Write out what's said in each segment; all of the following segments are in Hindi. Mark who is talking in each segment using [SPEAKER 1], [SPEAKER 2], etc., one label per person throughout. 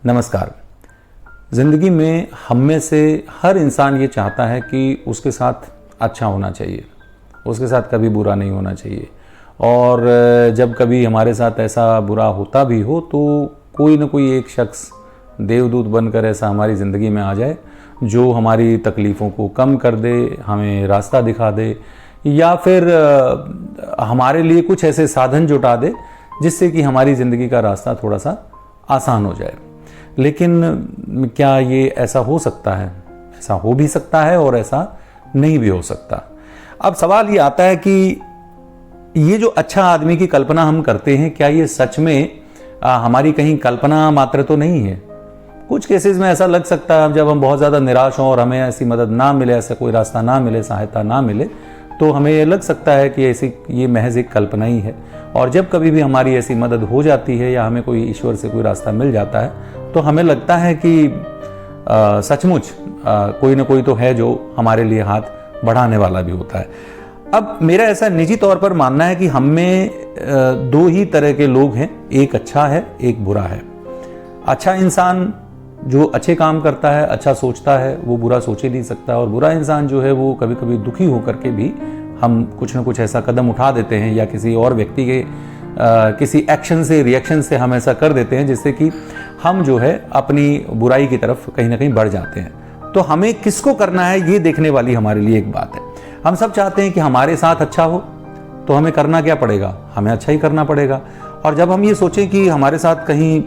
[SPEAKER 1] नमस्कार। ज़िंदगी में हम में से हर इंसान ये चाहता है कि उसके साथ अच्छा होना चाहिए, उसके साथ कभी बुरा नहीं होना चाहिए। और जब कभी हमारे साथ ऐसा बुरा होता भी हो तो कोई ना कोई एक शख्स देवदूत बनकर ऐसा हमारी ज़िंदगी में आ जाए जो हमारी तकलीफ़ों को कम कर दे, हमें रास्ता दिखा दे, या फिर हमारे लिए कुछ ऐसे साधन जुटा दे जिससे कि हमारी ज़िंदगी का रास्ता थोड़ा सा आसान हो जाए। लेकिन क्या ये ऐसा हो सकता है? ऐसा हो भी सकता है और ऐसा नहीं भी हो सकता। अब सवाल ये आता है कि ये जो अच्छा आदमी की कल्पना हम करते हैं, क्या ये सच में हमारी कहीं कल्पना मात्र तो नहीं है? कुछ केसेस में ऐसा लग सकता है, जब हम बहुत ज़्यादा निराश हों और हमें ऐसी मदद ना मिले, ऐसा कोई रास्ता ना मिले, सहायता ना मिले, तो हमें ये लग सकता है कि ये महज एक कल्पना ही है। और जब कभी भी हमारी ऐसी मदद हो जाती है या हमें कोई ईश्वर से कोई रास्ता मिल जाता है तो हमें लगता है कि सचमुच कोई ना कोई तो है जो हमारे लिए हाथ बढ़ाने वाला भी होता है। अब मेरा ऐसा निजी तौर पर मानना है कि हम में दो ही तरह के लोग हैं, एक अच्छा है, एक बुरा है। अच्छा इंसान जो अच्छे काम करता है, अच्छा सोचता है, वो बुरा सोच ही नहीं सकता। और बुरा इंसान जो है वो कभी कभी दुखी होकर के भी हम कुछ ना कुछ ऐसा कदम उठा देते हैं या किसी और व्यक्ति के किसी एक्शन से, रिएक्शन से हम ऐसा कर देते हैं जिससे कि हम जो है अपनी बुराई की तरफ कहीं ना कहीं बढ़ जाते हैं। तो हमें किसको करना है ये देखने वाली हमारे लिए एक बात है। हम सब चाहते हैं कि हमारे साथ अच्छा हो, तो हमें करना क्या पड़ेगा? हमें अच्छा ही करना पड़ेगा। और जब हम ये सोचें कि हमारे साथ कहीं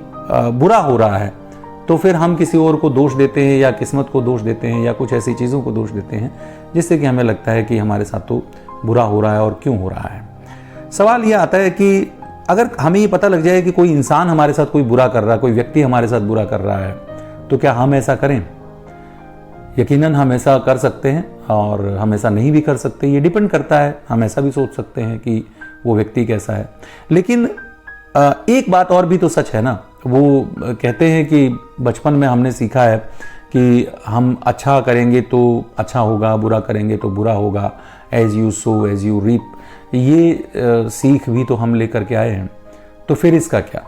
[SPEAKER 1] बुरा हो रहा है तो फिर हम किसी और को दोष देते हैं या किस्मत को दोष देते हैं या कुछ ऐसी चीज़ों को दोष देते हैं जिससे कि हमें लगता है कि हमारे साथ तो बुरा हो रहा है और क्यों हो रहा है। सवाल ये आता है कि अगर हमें ये पता लग जाए कि कोई इंसान हमारे साथ कोई बुरा कर रहा है, कोई व्यक्ति हमारे साथ बुरा कर रहा है, तो क्या हम ऐसा करें? यकीनन हम ऐसा कर सकते हैं और हम ऐसा नहीं भी कर सकते, ये डिपेंड करता है। हम ऐसा भी सोच सकते हैं कि वो व्यक्ति कैसा है। लेकिन एक बात और भी तो सच है ना, वो कहते हैं कि बचपन में हमने सीखा है कि हम अच्छा करेंगे तो अच्छा होगा, बुरा करेंगे तो बुरा होगा, as you sow as you reap. ये सीख भी तो हम लेकर के आए हैं। तो फिर इसका क्या?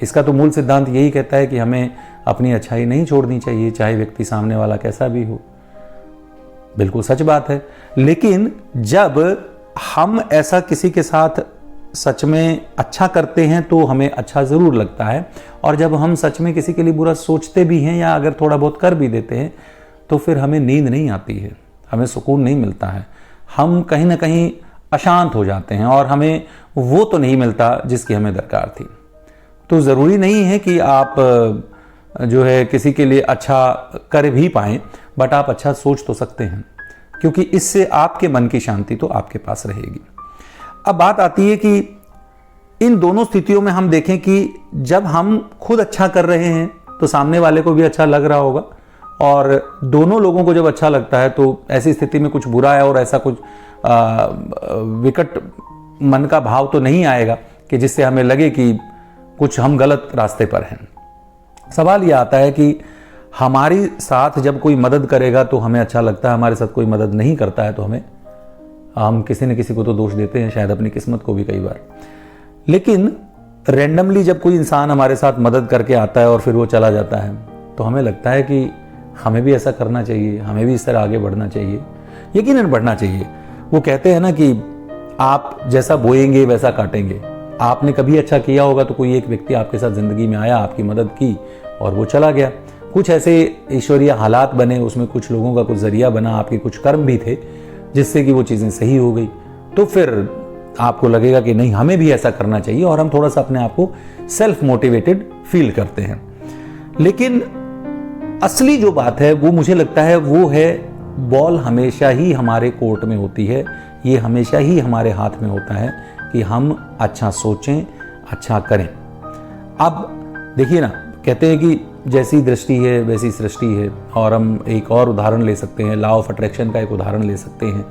[SPEAKER 1] इसका तो मूल सिद्धांत यही कहता है कि हमें अपनी अच्छाई नहीं छोड़नी चाहिए, चाहे व्यक्ति सामने वाला कैसा भी हो। बिल्कुल सच बात है। लेकिन जब हम ऐसा किसी के साथ सच में अच्छा करते हैं तो हमें अच्छा ज़रूर लगता है, और जब हम सच में किसी के लिए बुरा सोचते भी हैं या अगर थोड़ा बहुत कर भी देते हैं तो फिर हमें नींद नहीं आती है, हमें सुकून नहीं मिलता है। हम कहीं ना कहीं अशांत हो जाते हैं और हमें वो तो नहीं मिलता जिसकी हमें दरकार थी। तो ज़रूरी नहीं है कि आप जो है किसी के लिए अच्छा कर भी पाएँ, बट आप अच्छा सोच तो सकते हैं, क्योंकि इससे आपके मन की शांति तो आपके पास रहेगी। अब बात आती है कि इन दोनों स्थितियों में हम देखें कि जब हम खुद अच्छा कर रहे हैं तो सामने वाले को भी अच्छा लग रहा होगा, और दोनों लोगों को जब अच्छा लगता है तो ऐसी स्थिति में कुछ बुरा है और ऐसा कुछ विकट मन का भाव तो नहीं आएगा कि जिससे हमें लगे कि कुछ हम गलत रास्ते पर हैं। सवाल यह आता है कि हमारी साथ जब कोई मदद करेगा तो हमें अच्छा लगता है, हमारे साथ कोई मदद नहीं करता है तो हम किसी न किसी को तो दोष देते हैं, शायद अपनी किस्मत को भी कई बार। लेकिन रैंडमली जब कोई इंसान हमारे साथ मदद करके आता है और फिर वो चला जाता है तो हमें लगता है कि हमें भी ऐसा करना चाहिए, हमें भी इस तरह आगे बढ़ना चाहिए, यकीनन बढ़ना चाहिए। वो कहते हैं ना कि आप जैसा बोएंगे वैसा काटेंगे। आपने कभी अच्छा किया होगा तो कोई एक व्यक्ति आपके साथ ज़िंदगी में आया, आपकी मदद की और वो चला गया। कुछ ऐसे ईश्वरीय हालात बने, उसमें कुछ लोगों का कुछ जरिया बना, आपके कुछ कर्म भी थे जिससे कि वो चीज़ें सही हो गई। तो फिर आपको लगेगा कि नहीं, हमें भी ऐसा करना चाहिए, और हम थोड़ा सा अपने आप को सेल्फ मोटिवेटेड फील करते हैं। लेकिन असली जो बात है वो मुझे लगता है वो है, बॉल हमेशा ही हमारे कोर्ट में होती है, ये हमेशा ही हमारे हाथ में होता है कि हम अच्छा सोचें, अच्छा करें। अब देखिए ना, कहते हैं कि जैसी दृष्टि है वैसी सृष्टि है। और हम एक और उदाहरण ले सकते हैं, लॉ ऑफ अट्रैक्शन का एक उदाहरण ले सकते हैं।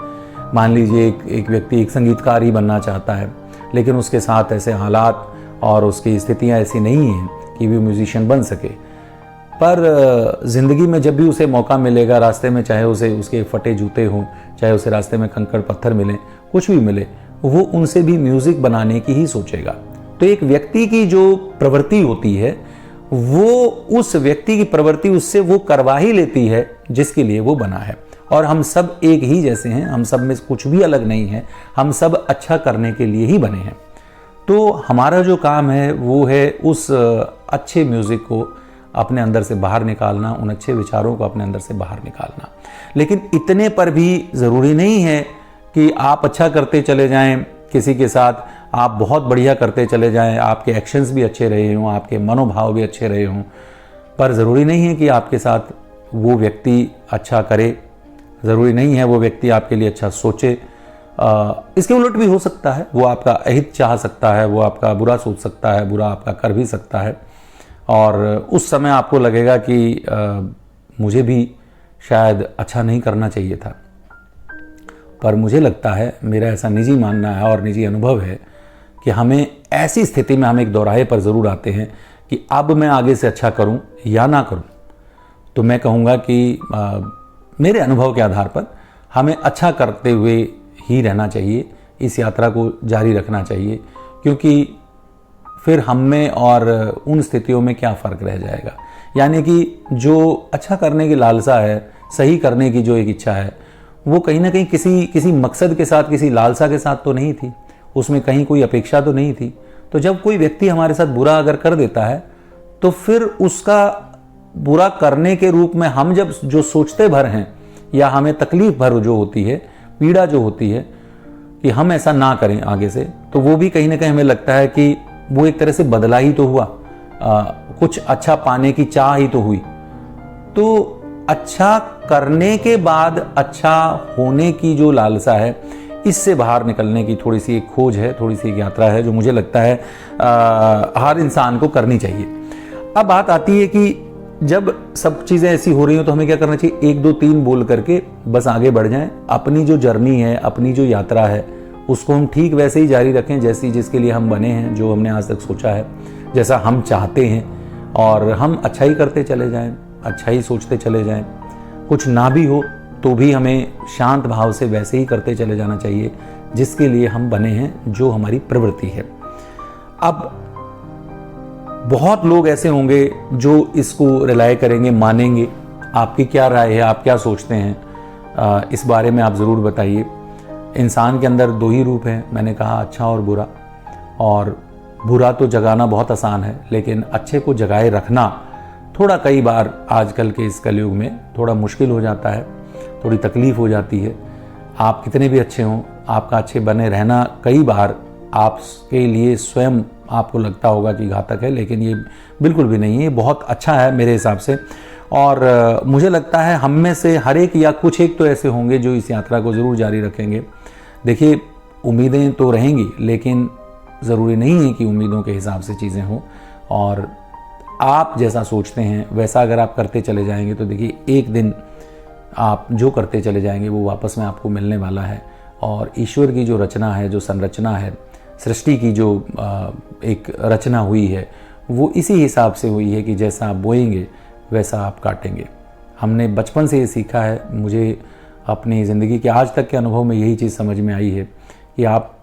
[SPEAKER 1] मान लीजिए एक व्यक्ति एक संगीतकार ही बनना चाहता है, लेकिन उसके साथ ऐसे हालात और उसकी स्थितियां ऐसी नहीं हैं कि वो म्यूजिशियन बन सके। पर ज़िंदगी में जब भी उसे मौका मिलेगा, रास्ते में चाहे उसे उसके फटे जूते हों, चाहे उसे रास्ते में कंकड़ पत्थर मिले, कुछ भी मिले, वो उनसे भी म्यूज़िक बनाने की ही सोचेगा। तो एक व्यक्ति की जो प्रवृत्ति होती है वो उस व्यक्ति की प्रवृत्ति उससे वो करवा ही लेती है जिसके लिए वो बना है। और हम सब एक ही जैसे हैं, हम सब में कुछ भी अलग नहीं है, हम सब अच्छा करने के लिए ही बने हैं। तो हमारा जो काम है वो है उस अच्छे म्यूज़िक को अपने अंदर से बाहर निकालना, उन अच्छे विचारों को अपने अंदर से बाहर निकालना। लेकिन इतने पर भी ज़रूरी नहीं है कि आप अच्छा करते चले जाएं किसी के साथ, आप बहुत बढ़िया करते चले जाएं, आपके एक्शंस भी अच्छे रहे हों, आपके मनोभाव भी अच्छे रहे हों, पर ज़रूरी नहीं है कि आपके साथ वो व्यक्ति अच्छा करे, ज़रूरी नहीं है वो व्यक्ति आपके लिए अच्छा सोचे। इसके उलट भी हो सकता है, वो आपका अहित चाह सकता है, वो आपका बुरा सोच सकता है, बुरा आपका कर भी सकता है, और उस समय आपको लगेगा कि मुझे भी शायद अच्छा नहीं करना चाहिए था। पर मुझे लगता है, मेरा ऐसा निजी मानना है और निजी अनुभव है कि हमें ऐसी स्थिति में हम एक दोराहे पर ज़रूर आते हैं कि अब मैं आगे से अच्छा करूं या ना करूं। तो मैं कहूँगा कि मेरे अनुभव के आधार पर हमें अच्छा करते हुए ही रहना चाहिए, इस यात्रा को जारी रखना चाहिए, क्योंकि फिर हम में और उन स्थितियों में क्या फ़र्क रह जाएगा। यानी कि जो अच्छा करने की लालसा है, सही करने की जो एक इच्छा है, वो कहीं ना कहीं किसी मकसद के साथ, किसी लालसा के साथ तो नहीं थी, उसमें कहीं कोई अपेक्षा तो नहीं थी। तो जब कोई व्यक्ति हमारे साथ बुरा अगर कर देता है तो फिर उसका बुरा करने के रूप में हम जब जो सोचते भर हैं, या हमें तकलीफ भर जो होती है, पीड़ा जो होती है कि हम ऐसा ना करें आगे से, तो वो भी कहीं ना कहीं हमें लगता है कि वो एक तरह से बदला ही तो हुआ, कुछ अच्छा पाने की चाह ही तो हुई। तो अच्छा करने के बाद अच्छा होने की जो लालसा है, इससे बाहर निकलने की थोड़ी सी एक खोज है, थोड़ी सी एक यात्रा है, जो मुझे लगता है हर इंसान को करनी चाहिए। अब बात आती है कि जब सब चीज़ें ऐसी हो रही हो तो हमें क्या करना चाहिए? 1 2 3 बोल करके बस आगे बढ़ जाएं। अपनी जो जर्नी है, अपनी जो यात्रा है, उसको हम ठीक वैसे ही जारी रखें जैसी जिसके लिए हम बने हैं, जो हमने आज तक सोचा है, जैसा हम चाहते हैं, और हम अच्छा ही करते चले जाएं, अच्छा ही सोचते चले जाएं। कुछ ना भी हो तो भी हमें शांत भाव से वैसे ही करते चले जाना चाहिए जिसके लिए हम बने हैं, जो हमारी प्रवृत्ति है। अब बहुत लोग ऐसे होंगे जो इसको रिलाय करेंगे, मानेंगे। आपकी क्या राय है, आप क्या सोचते हैं, इस बारे में आप ज़रूर बताइए। इंसान के अंदर 2 ही रूप हैं, मैंने कहा, अच्छा और बुरा। और बुरा तो जगाना बहुत आसान है, लेकिन अच्छे को जगाए रखना थोड़ा, कई बार आजकल के इस कलयुग में थोड़ा मुश्किल हो जाता है, थोड़ी तकलीफ़ हो जाती है। आप कितने भी अच्छे हों, आपका अच्छे बने रहना कई बार आपके लिए स्वयं आपको लगता होगा कि घातक है, लेकिन ये बिल्कुल भी नहीं है, ये बहुत अच्छा है मेरे हिसाब से। और मुझे लगता है हम में से हर एक या कुछ एक तो ऐसे होंगे जो इस यात्रा को ज़रूर जारी रखेंगे। देखिए, उम्मीदें तो रहेंगी, लेकिन ज़रूरी नहीं है कि उम्मीदों के हिसाब से चीज़ें हों। और आप जैसा सोचते हैं वैसा अगर आप करते चले जाएंगे तो देखिए, एक दिन आप जो करते चले जाएंगे वो वापस में आपको मिलने वाला है। और ईश्वर की जो रचना है, जो संरचना है, सृष्टि की जो एक रचना हुई है, वो इसी हिसाब से हुई है कि जैसा आप बोएंगे वैसा आप काटेंगे। हमने बचपन से ये सीखा है। मुझे अपनी ज़िंदगी के आज तक के अनुभव में यही चीज़ समझ में आई है कि आप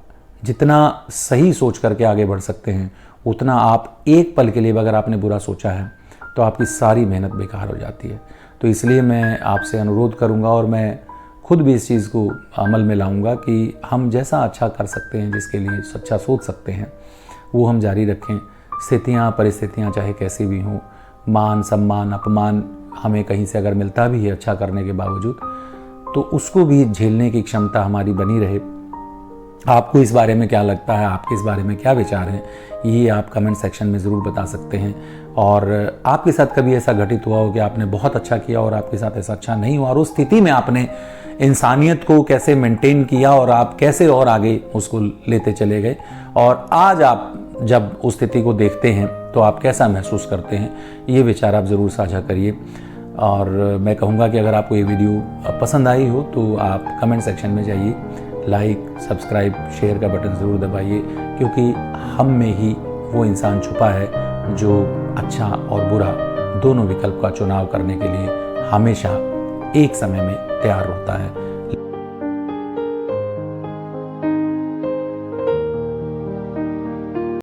[SPEAKER 1] जितना सही सोच करके आगे बढ़ सकते हैं, उतना आप एक पल के लिए अगर आपने बुरा सोचा है तो आपकी सारी मेहनत बेकार हो जाती है। तो इसलिए मैं आपसे अनुरोध करूंगा, और मैं खुद भी इस चीज़ को अमल में लाऊंगा कि हम जैसा अच्छा कर सकते हैं, जिसके लिए अच्छा सोच सकते हैं, वो हम जारी रखें। स्थितियाँ, परिस्थितियाँ चाहे कैसी भी हों, मान सम्मान अपमान हमें कहीं से अगर मिलता भी है अच्छा करने के बावजूद, तो उसको भी झेलने की क्षमता हमारी बनी रहे। आपको इस बारे में क्या लगता है, आपके इस बारे में क्या विचार हैं, ये आप कमेंट सेक्शन में ज़रूर बता सकते हैं। और आपके साथ कभी ऐसा घटित हुआ हो कि आपने बहुत अच्छा किया और आपके साथ ऐसा अच्छा नहीं हुआ, और उस स्थिति में आपने इंसानियत को कैसे मेंटेन किया और आप कैसे और आगे उसको लेते चले गए, और आज आप जब उस स्थिति को देखते हैं तो आप कैसा महसूस करते हैं, ये विचार आप ज़रूर साझा करिए। और मैं कहूँगा कि अगर आपको ये वीडियो पसंद आई हो तो आप कमेंट सेक्शन में जाइए, लाइक, सब्सक्राइब, शेयर का बटन ज़रूर दबाइए, क्योंकि हम में ही वो इंसान छुपा है जो अच्छा और बुरा दोनों विकल्प का चुनाव करने के लिए हमेशा एक समय में तैयार होता है।